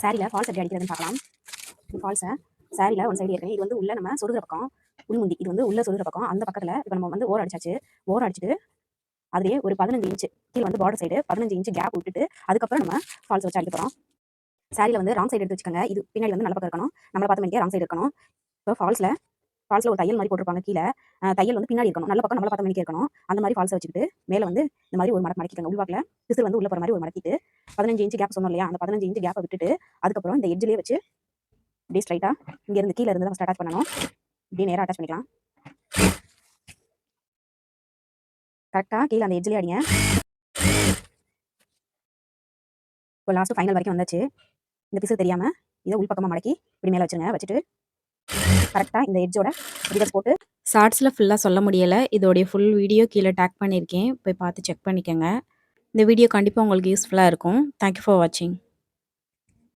சாரியில் ஃபால்ஸ் எப்படி அடிக்கிறதுன்னு பார்க்கலாம். ஃபால்ஸை சாரியில் ஒன் சைடு ஏற்கனவே இது வந்து உள்ள நம்ம சொருகிற பக்கம் உள்முந்தி, இது வந்து உள்ள சொருகிற பக்கம். அந்த பக்கத்தில் இப்போ நம்ம வந்து ஓரம் அடிச்சாச்சு. ஓரம் அடிச்சுட்டு அதுலேயே ஒரு 15 இன்ச்சு கீழே வந்து பார்டர் சைடு 15 இன்ச்சு கேப் விட்டுட்டு அதுக்கப்புறம் நம்ம ஃபால்ஸ் வச்சு அடிக்க போகிறோம். சாரியில் வந்து ராங் சைடு எடுத்து வச்சுக்கோங்க. இது பின்னாடி வந்து நல்ல பக்கம் இருக்கணும், நம்மளை பார்த்த மாதிரியே ராங் சைடு இருக்கணும். இப்போ ஃபால்ஸில் ஒரு தையல் மாதிரி போட்டிருப்பாங்க கீழே. தையல் வந்து பின்னாடி இருக்கணும், நல்ல பக்கம் நம்மளை பார்த்த மாதிரி இருக்கணும். அந்த மாதிரி ஃபால்ஸை வச்சுக்கிட்டு மேலே வந்து இந்த மாதிரி ஒரு மடக்கிக்கோங்க. உள்வாக்கில் பிசுறு வந்து உள்ள போகிற மாதிரி ஒரு மடக்கிட்டு 15 இன்ச்சு கேப் சொன்னோம் இல்லையா, அந்த 15 இன்ச்சு கேப்பை விட்டுட்டு அதுக்கப்புறம் இந்த எட்ஜ்லேயே வச்சு இப்படியே ஸ்ட்ரைட்டாக இங்கேருந்து கீழே இருந்து ஃபஸ்ட் அட்டாச் பண்ணணும். இப்படியே நேராக அட்டாச் பண்ணிக்கலாம். கரெக்டாக கீழே அந்த எட்ஜ்லேயே அடிங்க. இப்போ லாஸ்ட்டு ஃபைனல் வரைக்கும் வந்தாச்சு. இந்த பிசு தெரியாமல் இதை உள்பக்கமாக மடக்கி இப்படி மேலே வச்சுருங்க. வச்சுட்டு கரெக்டாக இந்த எட்ஜோட ரிவர்ஸ் போட்டு ஷார்ட்ஸில் ஃபுல்லாக சொல்ல முடியலை. இதோடைய ஃபுல் வீடியோ கீழே டேக் பண்ணியிருக்கேன், போய் பார்த்து செக் பண்ணிக்கோங்க. இந்த வீடியோ கண்டிப்பாக உங்களுக்கு யூஸ்ஃபுல்லாக இருக்கும். தேங்க்யூ ஃபார் வாட்சிங்.